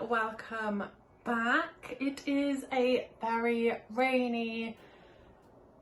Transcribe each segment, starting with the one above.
welcome back. It is a very rainy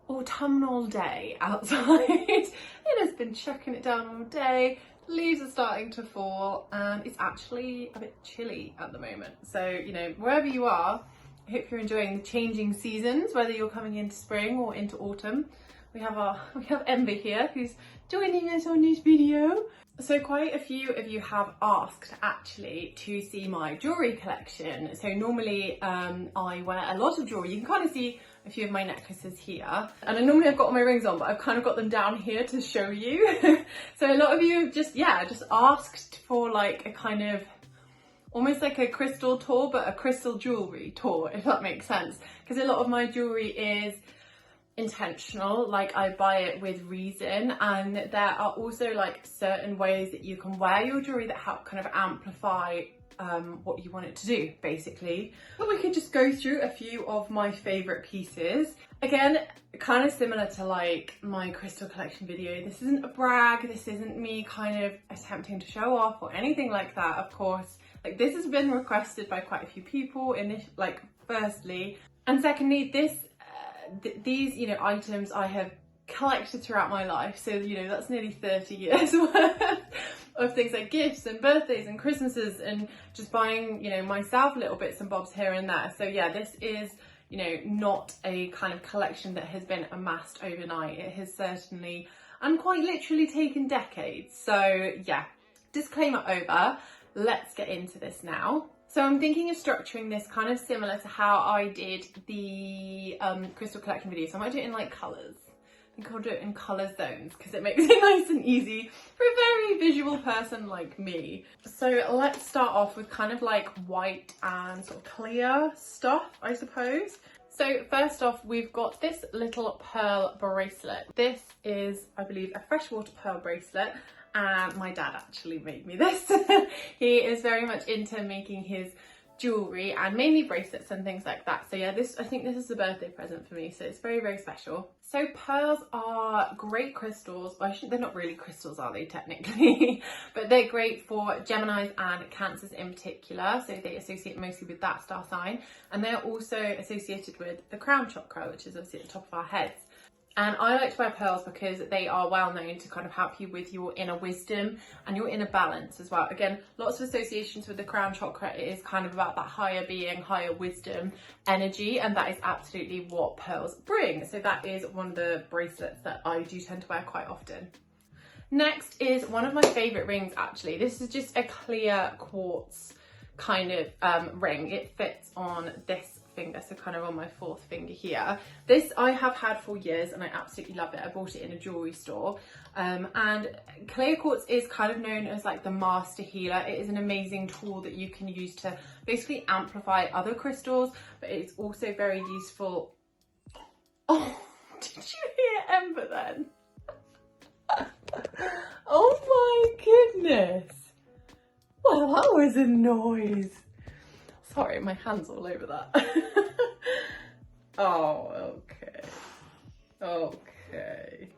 autumnal day outside. It has been chucking it down all day, leaves are starting to fall, and it's actually a bit chilly at the moment. So, you know, wherever you are, I hope you're enjoying the changing seasons, whether you're coming into spring or into autumn. We have Ember here who's joining us on this video. So quite a few of you have asked actually to see my jewellery collection. So normally I wear a lot of jewellery. You can kind of see a few of my necklaces here. And normally I've got all my rings on, but I've kind of got them down here to show you. So a lot of you just asked for like a kind of, almost like a crystal tour, but a crystal jewellery tour, if that makes sense. Because a lot of my jewellery is intentional, like I buy it with reason, and there are also like certain ways that you can wear your jewellery that help kind of amplify what you want it to do, basically. But we could just go through a few of my favourite pieces. Again, kind of similar to like my crystal collection video. This isn't a brag, this isn't me kind of attempting to show off or anything like that, of course. Like, this has been requested by quite a few people, firstly. And secondly, these, you know, items I have collected throughout my life. So, you know, that's nearly 30 years worth of things like gifts and birthdays and Christmases and just buying, you know, myself little bits and bobs here and there. So yeah, this is, you know, not a kind of collection that has been amassed overnight. It has certainly and quite literally taken decades. So yeah, disclaimer over. Let's get into this now. So I'm thinking of structuring this kind of similar to how I did the crystal collection video. So I might do it in like colours. I think I'll do it in colour zones because it makes it nice and easy for a very visual person like me. So let's start off with kind of like white and sort of clear stuff, I suppose. So first off, we've got this little pearl bracelet. This is, I believe, a freshwater pearl bracelet. And my dad actually made me this. He is very much into making his jewellery and mainly bracelets and things like that. So yeah, I think this is a birthday present for me, so it's very, very special. So pearls are great crystals. Well, they're not really crystals, are they, technically? But they're great for Geminis and Cancers in particular. So they associate mostly with that star sign. And they're also associated with the crown chakra, which is obviously at the top of our heads. And I like to wear pearls because they are well known to kind of help you with your inner wisdom and your inner balance as well. Again, lots of associations with the crown chakra. It is kind of about that higher being, higher wisdom energy, and that is absolutely what pearls bring. So that is one of the bracelets that I do tend to wear quite often. Next is one of my favourite rings, actually. This is just a clear quartz kind of ring. It fits on this finger, so kind of on my fourth finger here. This I have had for years and I absolutely love it. I bought it in a jewellery store, and clear quartz is kind of known as like the master healer. It is an amazing tool that you can use to basically amplify other crystals, but it's also very useful. Oh, did you hear Ember then? Oh my goodness. Well, that was a noise. Sorry, my hand's all over that. Oh, okay.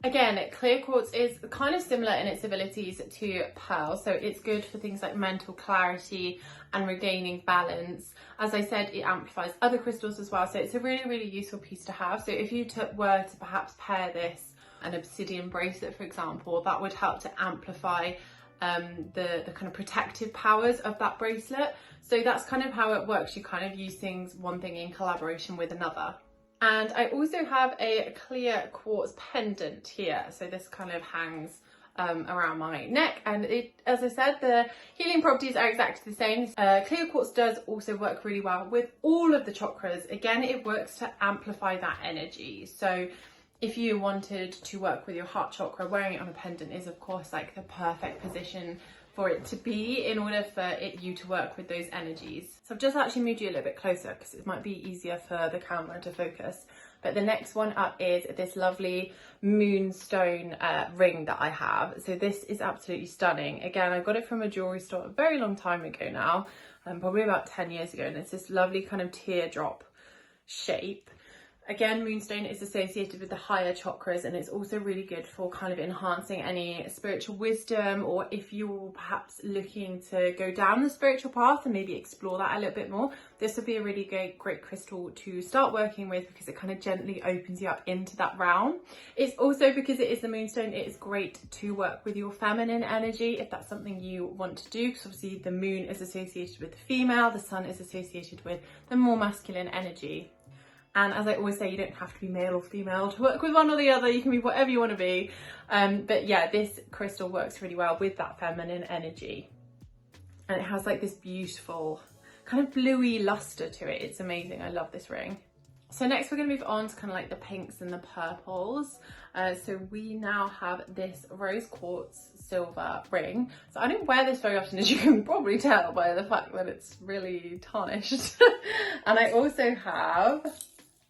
Again, clear quartz is kind of similar in its abilities to pearl, so it's good for things like mental clarity and regaining balance. As I said, it amplifies other crystals as well, so it's a really, really useful piece to have. So if you were to perhaps pair this an obsidian bracelet, for example, that would help to amplify the kind of protective powers of that bracelet. So that's kind of how it works. You kind of use one thing in collaboration with another. And I also have a clear quartz pendant here. So this kind of hangs around my neck, and it, as I said, the healing properties are exactly the same. Clear quartz does also work really well with all of the chakras. Again, it works to amplify that energy. So if you wanted to work with your heart chakra, wearing it on a pendant is of course like the perfect position for it to be in order for you to work with those energies. So I've just actually moved you a little bit closer because it might be easier for the camera to focus. But the next one up is this lovely moonstone ring that I have. So this is absolutely stunning. Again, I got it from a jewellery store a very long time ago now, probably about 10 years ago. And it's this lovely kind of teardrop shape. Again, moonstone is associated with the higher chakras, and it's also really good for kind of enhancing any spiritual wisdom, or if you're perhaps looking to go down the spiritual path and maybe explore that a little bit more, this would be a really great crystal to start working with, because it kind of gently opens you up into that realm. It's also, because it is the moonstone, it is great to work with your feminine energy if that's something you want to do, because obviously the moon is associated with the female, the sun is associated with the more masculine energy. And as I always say, you don't have to be male or female to work with one or the other. You can be whatever you want to be. But yeah, this crystal works really well with that feminine energy. And it has like this beautiful kind of bluey luster to it. It's amazing. I love this ring. So next we're going to move on to kind of like the pinks and the purples. So we now have this rose quartz silver ring. So I don't wear this very often, as you can probably tell by the fact that it's really tarnished. And I also have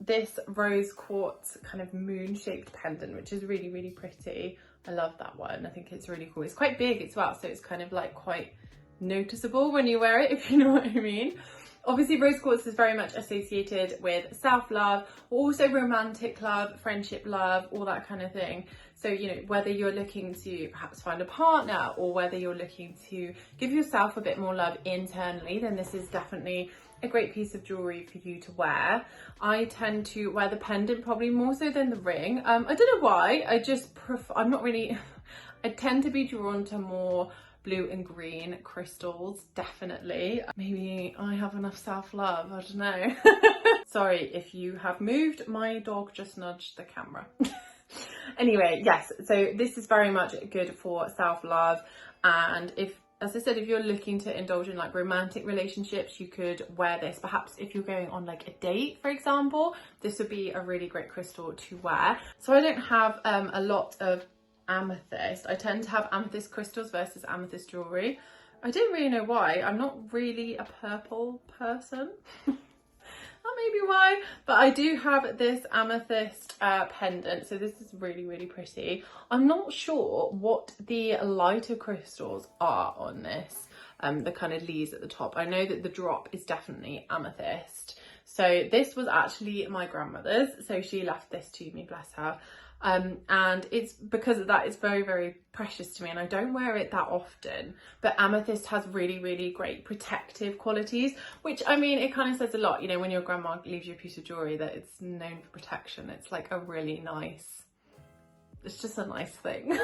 this rose quartz kind of moon shaped pendant, which is really, really pretty. I love that one. I think it's really cool. It's quite big as well, so it's kind of like quite noticeable when you wear it, if you know what I mean. Obviously rose quartz is very much associated with self-love, also romantic love, friendship love, all that kind of thing. So, you know, whether you're looking to perhaps find a partner, or whether you're looking to give yourself a bit more love internally, then this is definitely a great piece of jewellery for you to wear. I tend to wear the pendant probably more so than the ring. I don't know why, I just prefer, I tend to be drawn to more blue and green crystals, definitely. Maybe I have enough self-love, I don't know. Sorry if you have moved, my dog just nudged the camera. Anyway, yes, so this is very much good for self-love, and as I said, if you're looking to indulge in like romantic relationships, you could wear this. Perhaps if you're going on like a date, for example, this would be a really great crystal to wear. So I don't have a lot of amethyst. I tend to have amethyst crystals versus amethyst jewellery. I don't really know why. I'm not really a purple person. That may be why, but I do have this amethyst pendant, so this is really, really pretty. I'm not sure what the lighter crystals are on this, the kind of leaves at the top. I know that the drop is definitely amethyst. So this was actually my grandmother's, so she left this to me, bless her. And it's because of that, it's very, very precious to me, and I don't wear it that often. But amethyst has really, really great protective qualities, which, I mean, it kind of says a lot, you know, when your grandma leaves you a piece of jewellery that it's known for protection. It's like a really nice, it's just a nice thing.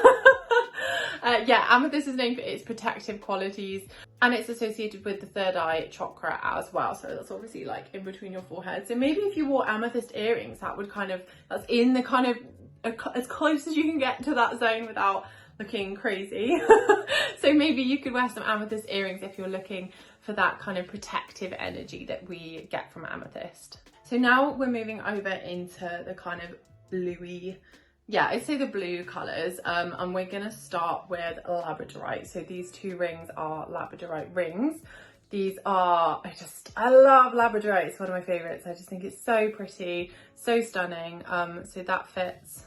Yeah, amethyst is known for its protective qualities, and it's associated with the third eye chakra as well. So that's obviously like in between your forehead. So maybe if you wore amethyst earrings, that would kind of, that's in the kind of as close as you can get to that zone without looking crazy. So maybe you could wear some amethyst earrings if you're looking for that kind of protective energy that we get from amethyst. So now we're moving over into the kind of bluey, yeah, I'd say the blue colours, and we're going to start with labradorite. So these two rings are labradorite rings. These are, I love labradorite. It's one of my favourites. I just think it's so pretty, so stunning. So that fits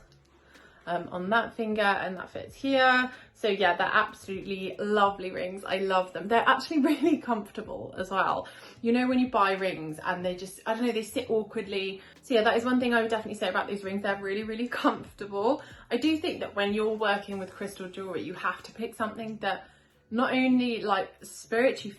on that finger, and that fits here. So yeah, they're absolutely lovely rings. I love them. They're actually really comfortable as well. You know, when you buy rings and they just, I don't know, they sit awkwardly. So yeah, that is one thing I would definitely say about these rings. They're really, really comfortable. I do think that when you're working with crystal jewellery, you have to pick something that not only like spiritually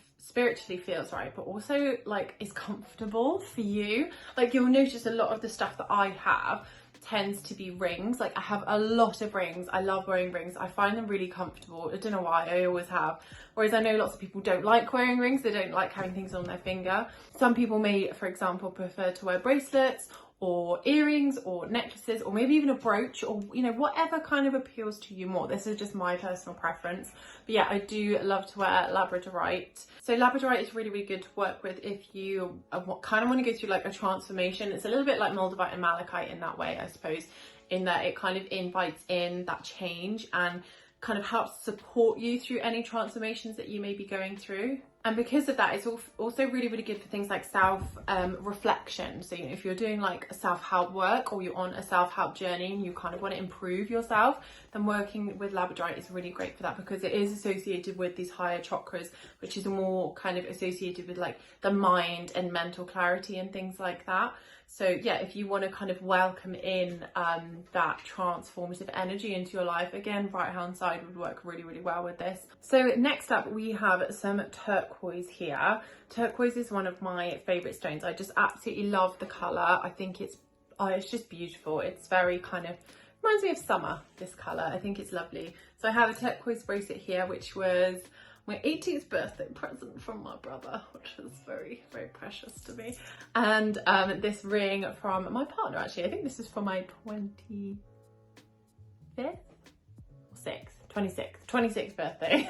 feels right, but also like is comfortable for you. Like you'll notice a lot of the stuff that I have tends to be rings. Like I have a lot of rings. I love wearing rings. I find them really comfortable. I don't know why, I always have. Whereas I know lots of people don't like wearing rings. They don't like having things on their finger. Some people may, for example, prefer to wear bracelets or earrings or necklaces, or maybe even a brooch, or, you know, whatever kind of appeals to you more. This is just my personal preference. But yeah, I do love to wear labradorite. So labradorite is really, really good to work with if you kind of want to go through like a transformation. It's a little bit like moldavite and malachite in that way, I suppose, in that it kind of invites in that change and kind of helps support you through any transformations that you may be going through. And because of that, it's also really, really good for things like self-reflection. So, you know, if you're doing like a self-help work, or you're on a self-help journey and you kind of want to improve yourself, then working with labradorite is really great for that, because it is associated with these higher chakras, which is more kind of associated with like the mind and mental clarity and things like that. So yeah, if you want to kind of welcome in that transformative energy into your life, again, right hand side would work really, really well with this. So next up we have some turquoise here. Turquoise is one of my favourite stones. I just absolutely love the colour. I think it's just beautiful. It's very kind of reminds me of summer, this colour. I think it's lovely. So I have a turquoise bracelet here, which was my 18th birthday present from my brother, which is very, very precious to me. And this ring from my partner, actually. I think this is for my 25th or 26th birthday.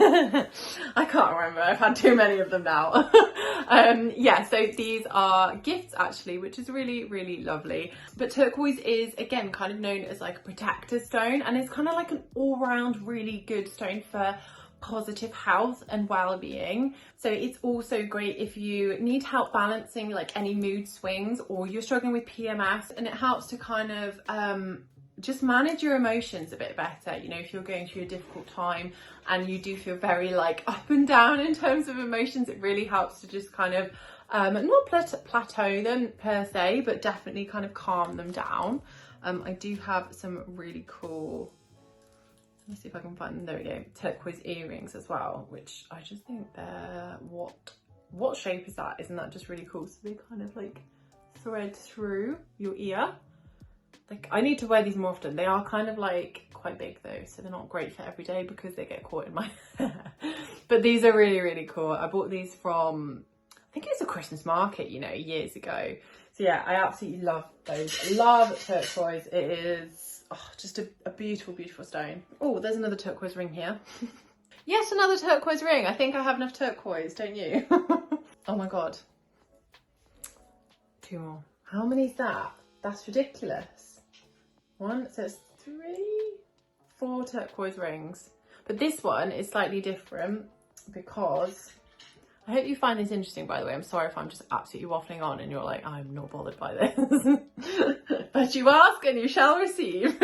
I can't remember, I've had too many of them now. Yeah, so these are gifts actually, which is really, really lovely. But turquoise is, again, kind of known as like a protector stone, and it's kind of like an all-round really good stone for positive health and well-being. So it's also great if you need help balancing like any mood swings, or you're struggling with PMS, and it helps to kind of just manage your emotions a bit better. You know, if you're going through a difficult time and you do feel very like up and down in terms of emotions, it really helps to just kind of not plateau them per se, but definitely kind of calm them down. I do have some really cool, let me see if I can find them. There we go. Turquoise earrings as well, which I just think they're, what shape is that? Isn't that just really cool? So they kind of like thread through your ear. Like, I need to wear these more often. They are kind of like quite big though, so they're not great for every day because they get caught in my hair. But these are really, really cool. I bought these from, I think it was a Christmas market, you know, years ago. So yeah, I absolutely love those. I love turquoise. It is just a beautiful, beautiful stone. Oh, there's another turquoise ring here. Yes, another turquoise ring. I think I have enough turquoise, don't you? Oh my God. 2 more. How many is that? That's ridiculous. 1, so it's 3, 4 turquoise rings. But this one is slightly different because, I hope you find this interesting, by the way. I'm sorry if I'm just absolutely waffling on and you're like, I'm not bothered by this. But you ask and you shall receive.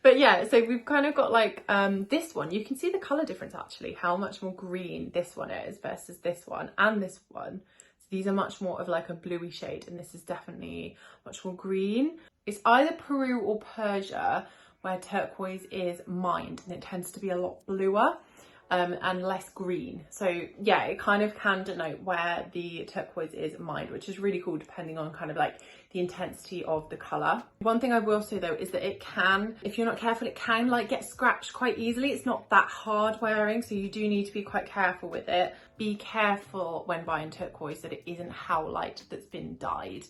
But yeah, so we've kind of got like this one. You can see the colour difference actually, how much more green this one is versus this one and this one. So these are much more of like a bluey shade, and this is definitely much more green. It's either Peru or Persia, where turquoise is mined, and it tends to be a lot bluer. And less green. So yeah, it kind of can denote where the turquoise is mined, which is really cool depending on kind of like the intensity of the colour. One thing I will say though is that it can, if you're not careful, it can like get scratched quite easily. It's not that hard wearing, so you do need to be quite careful with it. Be careful when buying turquoise that it isn't howlite that's been dyed.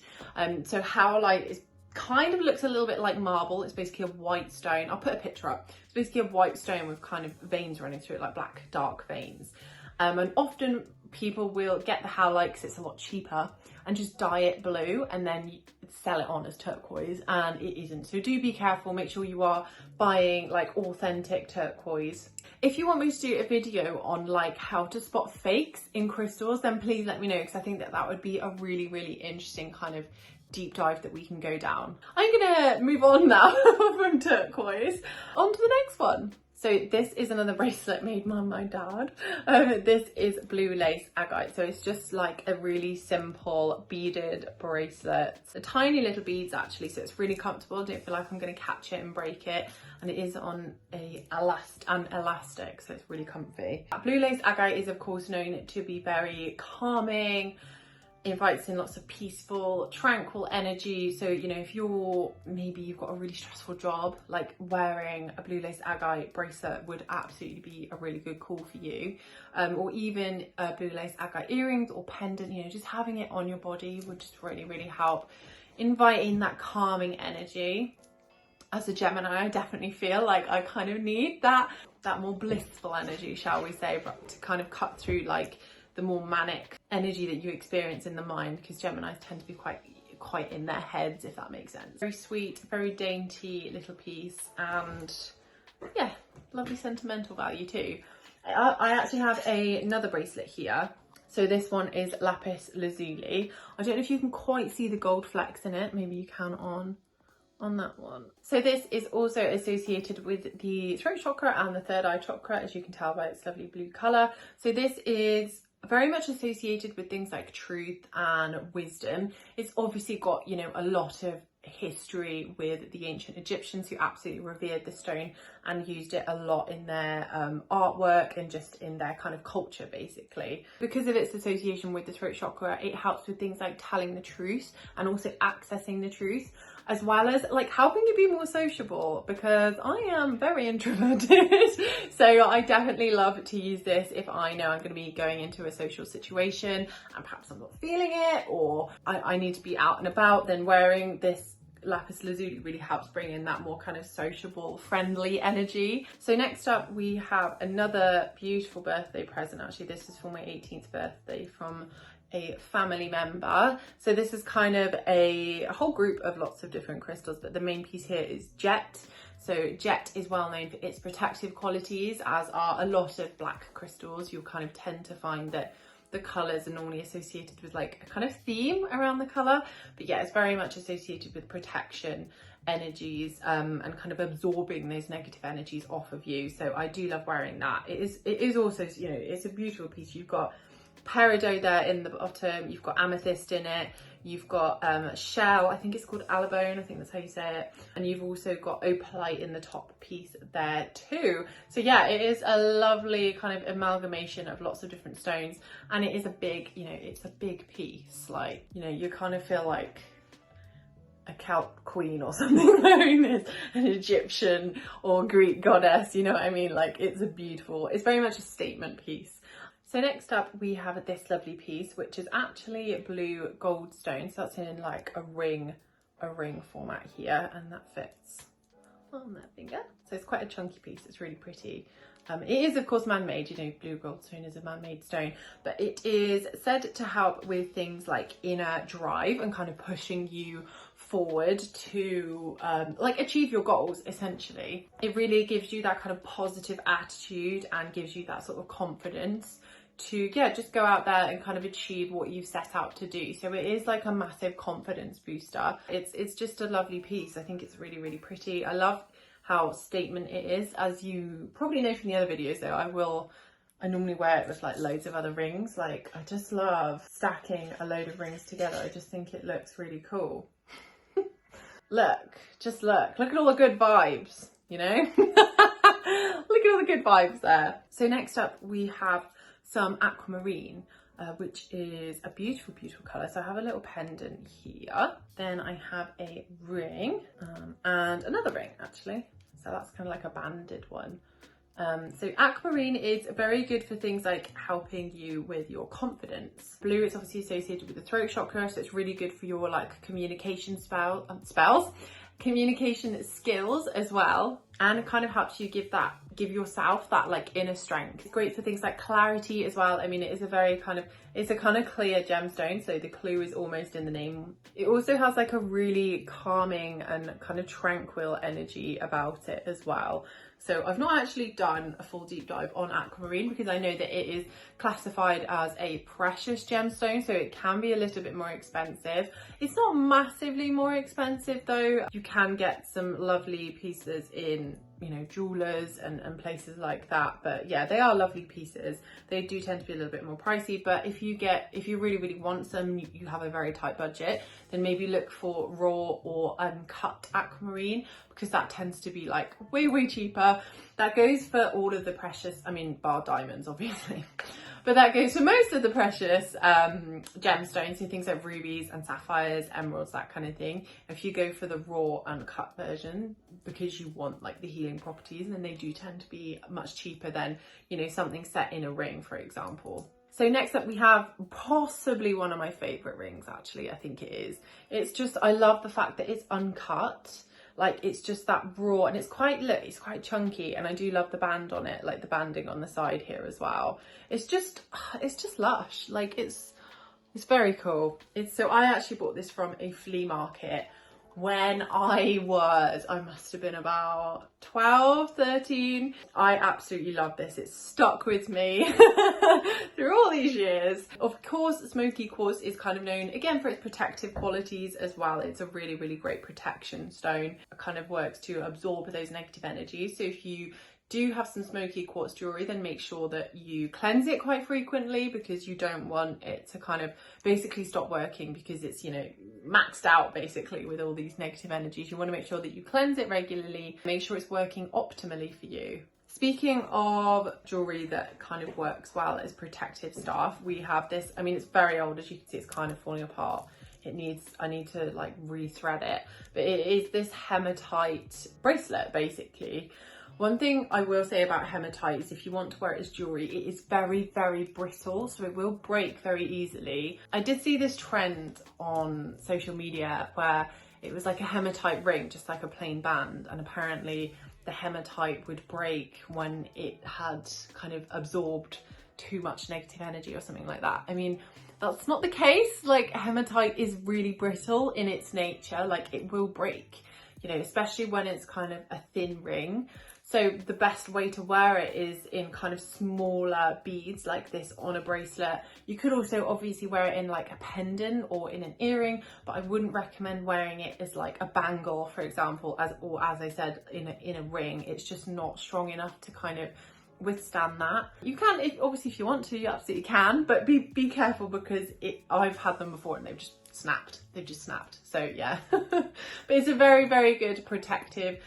So howlite is kind of looks a little bit like marble. It's basically a white stone. I'll put a picture up. It's basically a white stone with kind of veins running through it, like black dark veins. And often people will get the howlite because it's a lot cheaper and just dye it blue and then sell it on as turquoise, and it isn't. So do be careful. Make sure you are buying like authentic turquoise. If you want me to do a video on like how to spot fakes in crystals, then please let me know, because I think that would be a really, really interesting kind of deep dive that we can go down. I'm gonna move on now from turquoise on to the next one. So this is another bracelet made by my dad. This is blue lace agate. So it's just like a really simple beaded bracelet. The tiny little beads actually, so it's really comfortable. I don't feel like I'm gonna catch it and break it. And it is on an elastic, so it's really comfy. Blue lace agate is of course known to be very calming, invites in lots of peaceful, tranquil energy. So, you know, if maybe you've got a really stressful job, like wearing a blue lace agate bracelet would absolutely be a really good call for you. Or even blue lace agate earrings or pendant, you know, just having it on your body would just really, really help invite in that calming energy. As a Gemini, I definitely feel like I kind of need that more blissful energy, shall we say, but to kind of cut through like the more manic energy that you experience in the mind, because Geminis tend to be quite in their heads, if that makes sense. Very sweet, very dainty little piece, and yeah, lovely sentimental value too. I actually have another bracelet here, So this one is lapis lazuli. I don't know if you can quite see the gold flecks in it. Maybe you can on that one. So this is also associated with the throat chakra and the third eye chakra, as you can tell by its lovely blue colour. So this is very much associated with things like truth and wisdom. It's obviously got, you know, a lot of history with the ancient Egyptians, who absolutely revered the stone and used it a lot in their artwork and just in their kind of culture, basically. Because of its association with the throat chakra, it helps with things like telling the truth and also accessing the truth, as well as like helping you be more sociable, because I am very introverted. So I definitely love to use this if I know I'm going to be going into a social situation and perhaps I'm not feeling it, or I need to be out and about. Then wearing this lapis lazuli really helps bring in that more kind of sociable, friendly energy. So next up we have another beautiful birthday present. Actually, this is for my 18th birthday from a family member. So this is kind of a whole group of lots of different crystals, but the main piece here is jet. So jet is well known for its protective qualities, as are a lot of black crystals. You'll kind of tend to find that the colours are normally associated with like a kind of theme around the colour, but yeah, it's very much associated with protection energies and kind of absorbing those negative energies off of you. So I do love wearing that. It is also, you know, it's a beautiful piece. You've got peridot there in the bottom, you've got amethyst in it, you've got shell, I think it's called alabone, I think that's how you say it, and you've also got opalite in the top piece there too. So yeah, it is a lovely kind of amalgamation of lots of different stones, and it is a big, you know, it's a big piece. Like, you know, you kind of feel like a Celt queen or something wearing this, an Egyptian or Greek goddess, you know what I mean? Like, it's very much a statement piece. So next up we have this lovely piece, which is actually blue gold stone. So that's in like a ring format here, and that fits on that finger. So it's quite a chunky piece. It's really pretty. It is of course man-made, you know, blue gold stone is a man-made stone, but it is said to help with things like inner drive and kind of pushing you forward to like achieve your goals. Essentially, it really gives you that kind of positive attitude and gives you that sort of confidence to, yeah, just go out there and kind of achieve what you've set out to do. So it is like a massive confidence booster. It's just a lovely piece. I think it's really, really pretty. I love how statement it is. As you probably know from the other videos though, I normally wear it with like loads of other rings. Like, I just love stacking a load of rings together. I just think it looks really cool. Look at all the good vibes, you know? Look at all the good vibes there. So next up we have some aquamarine, which is a beautiful, beautiful colour. So I have a little pendant here. Then I have a ring and another ring actually. So that's kind of like a banded one. So aquamarine is very good for things like helping you with your confidence. Blue is obviously associated with the throat chakra, so it's really good for your like communication communication skills as well, and it kind of helps you give yourself that like inner strength. It's great for things like clarity as well. I mean, it's a kind of clear gemstone, so the clue is almost in the name. It also has like a really calming and kind of tranquil energy about it as well. So I've not actually done a full deep dive on aquamarine because I know that it is classified as a precious gemstone, so it can be a little bit more expensive. It's not massively more expensive though. You can get some lovely pieces in, you know, jewellers and places like that, but yeah, they are lovely pieces. They do tend to be a little bit more pricey, but if you really, really want some, you have a very tight budget, then maybe look for raw or uncut aquamarine, because that tends to be like way, way cheaper. That goes for all of the precious, I mean, bar diamonds obviously, but that goes for most of the precious gemstones, so things like rubies and sapphires, emeralds, that kind of thing. If you go for the raw uncut version, because you want like the healing properties, then they do tend to be much cheaper than, you know, something set in a ring, for example. So next up we have possibly one of my favourite rings, actually, I think it is. It's just, I love the fact that it's uncut. Like, it's just that raw, and it's quite chunky, and I do love the band on it, like the banding on the side here as well. It's just lush. Like, it's very cool. So I actually bought this from a flea market when I must have been about 12, 13. I absolutely love this. It's stuck with me through all these years. Of course, smoky quartz is kind of known again for its protective qualities as well. It's a really, really great protection stone. It kind of works to absorb those negative energies. So if you do have some smoky quartz jewellery, then make sure that you cleanse it quite frequently, because you don't want it to kind of basically stop working because it's, you know, maxed out basically with all these negative energies. You want to make sure that you cleanse it regularly, make sure it's working optimally for you. Speaking of jewellery that kind of works well as protective stuff, we have this, I mean, it's very old, as you can see, it's kind of falling apart. I need to like rethread it, but it is this hematite bracelet basically. One thing I will say about hematite is if you want to wear it as jewellery, it is very, very brittle, so it will break very easily. I did see this trend on social media where it was like a hematite ring, just like a plain band, and apparently the hematite would break when it had kind of absorbed too much negative energy or something like that. I mean, that's not the case. Like, hematite is really brittle in its nature, like it will break, you know, especially when it's kind of a thin ring. So the best way to wear it is in kind of smaller beads like this on a bracelet. You could also obviously wear it in like a pendant or in an earring, but I wouldn't recommend wearing it as like a bangle, for example, as I said, in a ring. It's just not strong enough to kind of withstand that. You can, obviously if you want to, you absolutely can, but be careful, because I've had them before and they've just snapped. So yeah, but it's a very, very good protective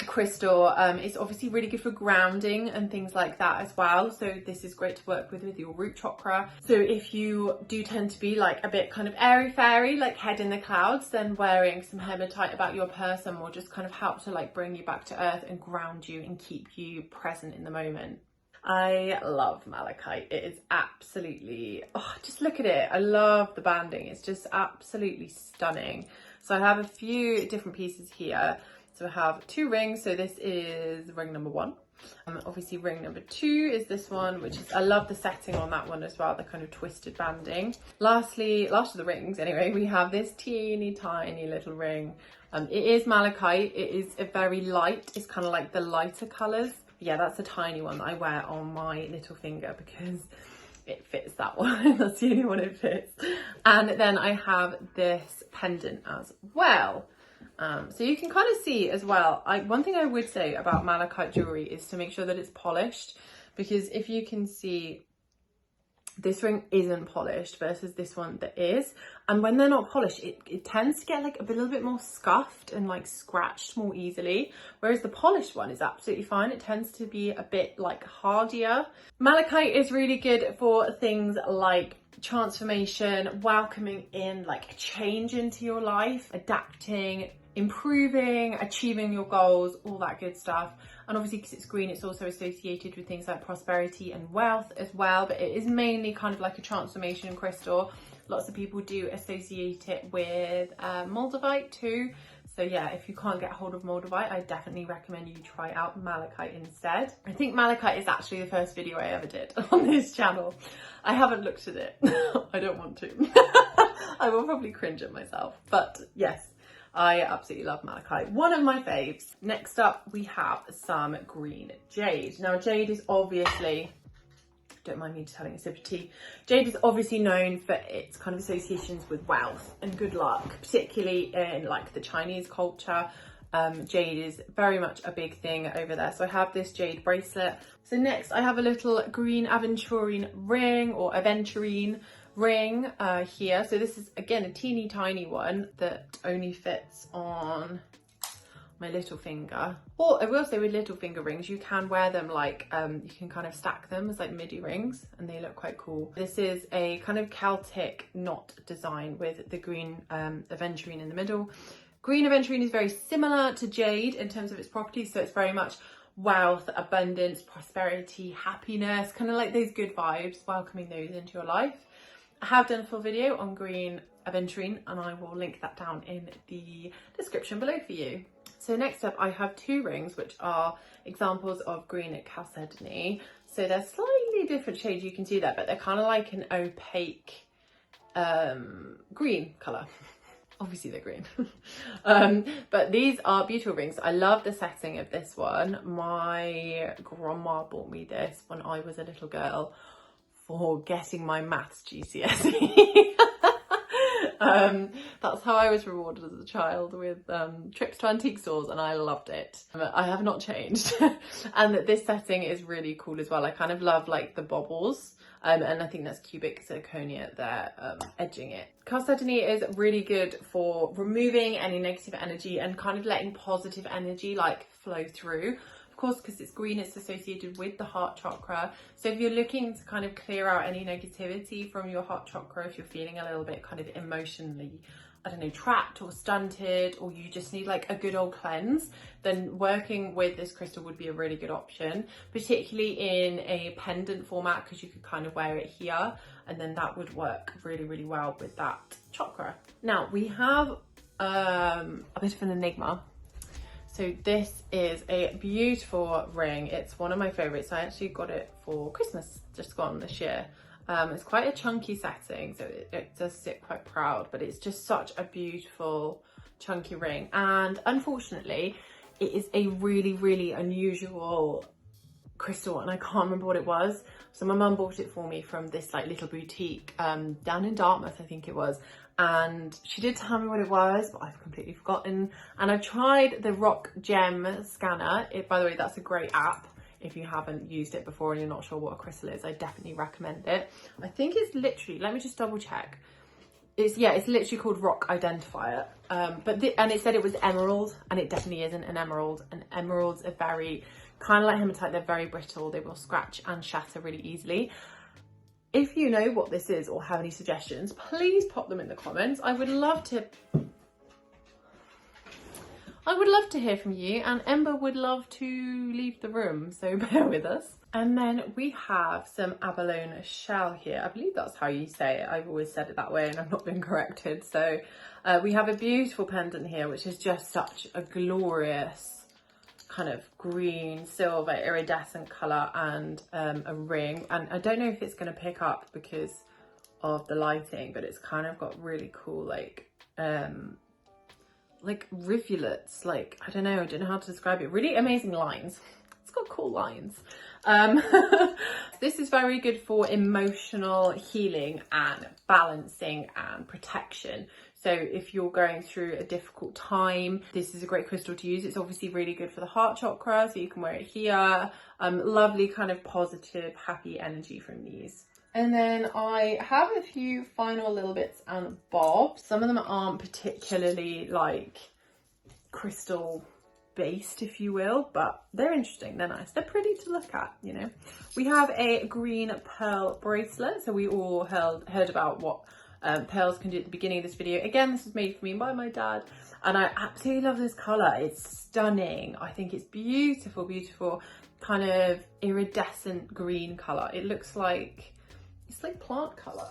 crystal. It's obviously really good for grounding and things like that as well, so this is great to work with your root chakra. So if you do tend to be like a bit kind of airy fairy, like head in the clouds, then wearing some hematite about your person will just kind of help to like bring you back to earth and ground you and keep you present in the moment. I love malachite. It is absolutely, oh, just look at it. I love the banding. It's just absolutely stunning. So I have a few different pieces here. So I have 2 rings. So this is ring number 1. Obviously ring number 2 is this one, which is, I love the setting on that one as well, the kind of twisted banding. Last of the rings anyway, we have this teeny tiny little ring. It is malachite. It is a very light, it's kind of like the lighter colours. Yeah, that's a tiny one that I wear on my little finger because it fits that one. That's the only one it fits. And then I have this pendant as well. So you can kind of see as well, one thing I would say about malachite jewellery is to make sure that it's polished, because if you can see, this ring isn't polished versus this one that is, and when they're not polished, it tends to get like a little bit more scuffed and like scratched more easily, whereas the polished one is absolutely fine. It tends to be a bit like hardier. Malachite is really good for things like transformation, welcoming in like a change into your life, adapting, improving, achieving your goals, all that good stuff. And obviously because it's green, it's also associated with things like prosperity and wealth as well, but it is mainly kind of like a transformation crystal. Lots of people do associate it with moldavite too. So yeah, if you can't get hold of moldavite, I definitely recommend you try out malachite instead. I think malachite is actually the first video I ever did on this channel. I haven't looked at it. I don't want to. I will probably cringe at myself, but yes, I absolutely love malachite. One of my faves. Next up, we have some green jade. Now, jade is obviously, don't mind me just having a sip of tea. Jade is obviously known for its kind of associations with wealth and good luck, particularly in like the Chinese culture. Jade is very much a big thing over there. So I have this jade bracelet. So next I have a little green aventurine ring or aventurine ring here. So this is again a teeny tiny one that only fits on my little finger. Or I will say with little finger rings, you can wear them like, you can kind of stack them as like midi rings and they look quite cool. This is a kind of Celtic knot design with the green aventurine in the middle. Green aventurine is very similar to jade in terms of its properties, so it's very much wealth, abundance, prosperity, happiness, kind of like those good vibes, welcoming those into your life. I have done a full video on green aventurine and I will link that down in the description below for you. So next up I have 2 rings which are examples of green chalcedony. So they're slightly different shades, you can see that, but they're kind of like an opaque green colour. Obviously they're green. But these are beautiful rings. I love the setting of this one. My grandma bought me this when I was a little girl for getting my maths GCSE. That's how I was rewarded as a child, with trips to antique stores, and I loved it. I have not changed. And this setting is really cool as well. I kind of love like the bobbles. And I think that's cubic zirconia there, edging it. Chalcedony is really good for removing any negative energy and kind of letting positive energy like flow through. Of course, because it's green, it's associated with the heart chakra. So if you're looking to kind of clear out any negativity from your heart chakra, if you're feeling a little bit kind of emotionally, I don't know, trapped or stunted, or you just need like a good old cleanse, then working with this crystal would be a really good option, particularly in a pendant format, because you could kind of wear it here, and then that would work really, really well with that chakra. Now we have a bit of an enigma. So this is a beautiful ring. It's one of my favorites. I actually got it for Christmas just gone this year. It's quite a chunky setting, so it does sit quite proud, but it's just such a beautiful chunky ring. And unfortunately, it is a really, really unusual crystal, and I can't remember what it was. So my mum bought it for me from this like little boutique down in Dartmouth, I think it was. And she did tell me what it was, but I've completely forgotten. And I tried the Rock Gem scanner. By the way, that's a great app. If you haven't used it before and you're not sure what a crystal is, I definitely recommend it. I think it's literally, let me just double check. It's literally called Rock Identifier. And it said it was emerald, and it definitely isn't an emerald. And emeralds are very, kind of like hematite, they're very brittle. They will scratch and shatter really easily. If you know what this is or have any suggestions, please pop them in the comments. I would love to hear from you, and Ember would love to leave the room, so bear with us. And then we have some abalone shell here. I believe that's how you say it. I've always said it that way and I've not been corrected. So we have a beautiful pendant here, which is just such a glorious kind of green, silver, iridescent colour, and a ring. And I don't know if it's going to pick up because of the lighting, but it's kind of got really cool like rivulets, like I don't know how to describe it. Really amazing lines. It's got cool lines. This is very good for emotional healing and balancing and protection. So if you're going through a difficult time, this is a great crystal to use. It's obviously really good for the heart chakra, so you can wear it here. Lovely kind of positive, happy energy from these. And then I have a few final little bits and bobs. Some of them aren't particularly like crystal based, if you will, but they're interesting, they're nice, they're pretty to look at, you know. We have a green pearl bracelet. So we all heard about what pearls can do at the beginning of this video. Again, this was made for me by my dad, and I absolutely love this colour. It's stunning. I think it's beautiful, beautiful kind of iridescent green colour. It looks like, it's like plant colour.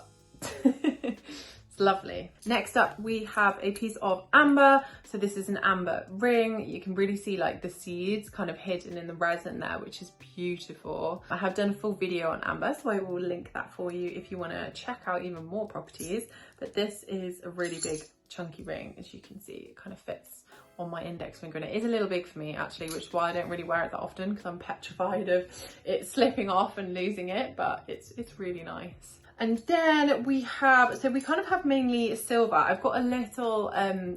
It's lovely. Next up, we have a piece of amber. So this is an amber ring. You can really see like the seeds kind of hidden in the resin there, which is beautiful. I have done a full video on amber, so I will link that for you if you want to check out even more properties. But this is a really big chunky ring. As you can see, it kind of fits on my index finger, and it is a little big for me actually, which is why I don't really wear it that often, because I'm petrified of it slipping off and losing it, but it's really nice. And then we have, so we kind of have mainly silver. I've got a little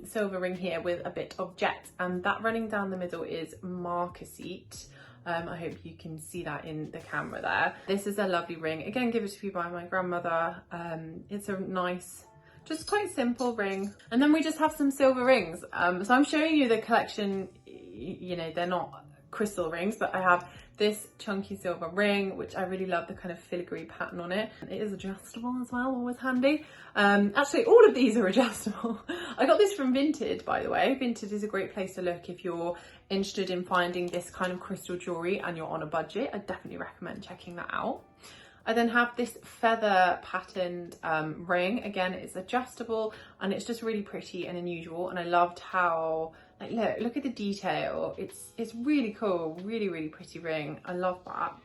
silver ring here with a bit of jet, and that running down the middle is marcasite. I hope you can see that in the camera there. This is a lovely ring, again given to me by my grandmother. It's a nice, just quite simple ring. And then we just have some silver rings. So I'm showing you the collection, you know, they're not crystal rings, but I have this chunky silver ring, which I really love the kind of filigree pattern on it. It is adjustable as well, always handy. Actually, all of these are adjustable. I got this from Vinted, by the way. Vinted is a great place to look if you're interested in finding this kind of crystal jewellery and you're on a budget. I definitely recommend checking that out. I then have this feather patterned ring. Again, it's adjustable and it's just really pretty and unusual. And I loved how, like, look at the detail. It's really cool, really, really pretty ring. I love that.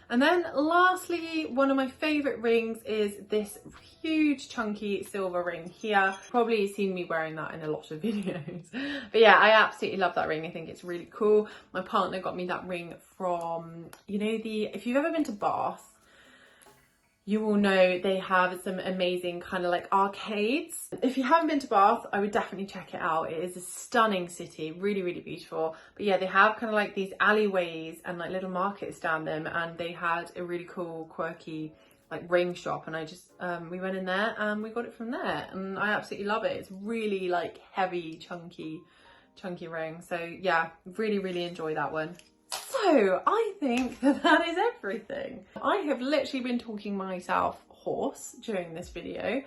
And then lastly, one of my favourite rings is this huge chunky silver ring here. Probably seen me wearing that in a lot of videos. But yeah, I absolutely love that ring. I think it's really cool. My partner got me that ring from, you know, if you've ever been to Bath, you will know they have some amazing kind of like arcades. If you haven't been to Bath, I would definitely check it out. It is a stunning city, really, really beautiful. But yeah, they have kind of like these alleyways and like little markets down them, and they had a really cool, quirky like ring shop, and I just, we went in there and we got it from there, and I absolutely love it. It's really like heavy, chunky ring. So yeah, really, really enjoy that one. So I think that is everything. I have literally been talking myself hoarse during this video,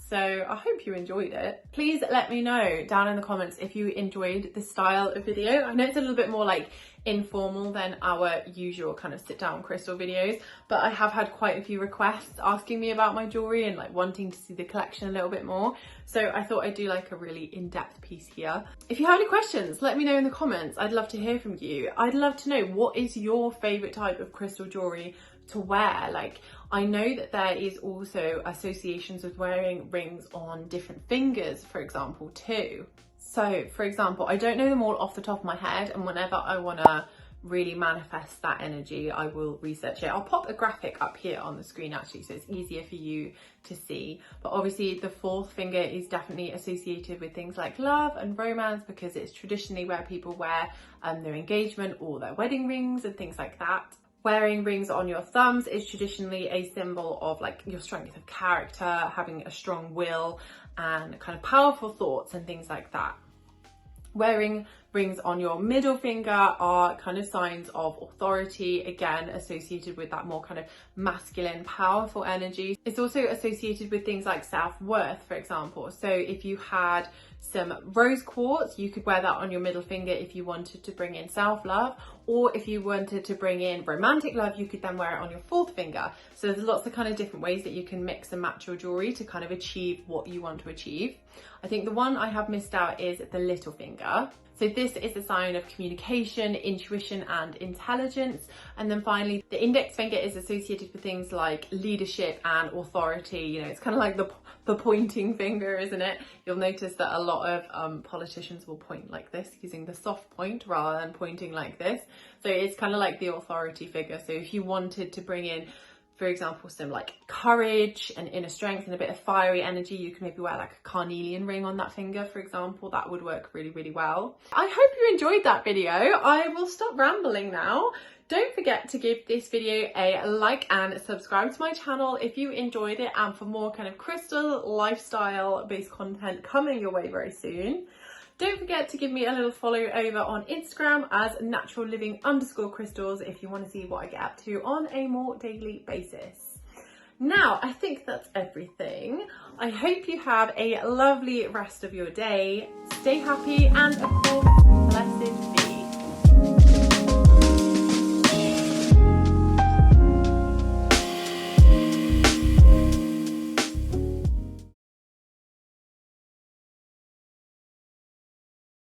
so I hope you enjoyed it. Please let me know down in the comments if you enjoyed this style of video. I know it's a little bit more like informal than our usual kind of sit down crystal videos, but I have had quite a few requests asking me about my jewellery and like wanting to see the collection a little bit more. So I thought I'd do like a really in-depth piece here. If you have any questions, let me know in the comments. I'd love to hear from you. I'd love to know, what is your favourite type of crystal jewellery to wear? Like, I know that there is also associations with wearing rings on different fingers, for example, too. So, for example, I don't know them all off the top of my head, and whenever I want to really manifest that energy, I will research it. I'll pop a graphic up here on the screen actually, so it's easier for you to see. But obviously the fourth finger is definitely associated with things like love and romance, because it's traditionally where people wear their engagement or their wedding rings and things like that. Wearing rings on your thumbs is traditionally a symbol of like your strength of character, having a strong will and kind of powerful thoughts and things like that. Wearing rings on your middle finger are kind of signs of authority, again associated with that more kind of masculine, powerful energy. It's also associated with things like self-worth, for example. So if you had some rose quartz, you could wear that on your middle finger if you wanted to bring in self-love, or if you wanted to bring in romantic love, you could then wear it on your fourth finger. So there's lots of kind of different ways that you can mix and match your jewellery to kind of achieve what you want to achieve. I think the one I have missed out is the little finger. So this is a sign of communication, intuition and intelligence. And then finally, the index finger is associated with things like leadership and authority. You know, it's kind of like the pointing finger, isn't it? You'll notice that a lot of politicians will point like this, using the soft point rather than pointing like this. So it's kind of like the authority figure. So if you wanted to bring in, for example, some like courage and inner strength and a bit of fiery energy, you can maybe wear like a carnelian ring on that finger, for example. That would work really, really well. I hope you enjoyed that video. I will stop rambling now. Don't forget to give this video a like and subscribe to my channel if you enjoyed it, and for more kind of crystal lifestyle based content coming your way very soon. Don't forget to give me a little follow over on Instagram as naturalliving_crystals if you want to see what I get up to on a more daily basis. Now, I think that's everything. I hope you have a lovely rest of your day. Stay happy and of course, blessed be.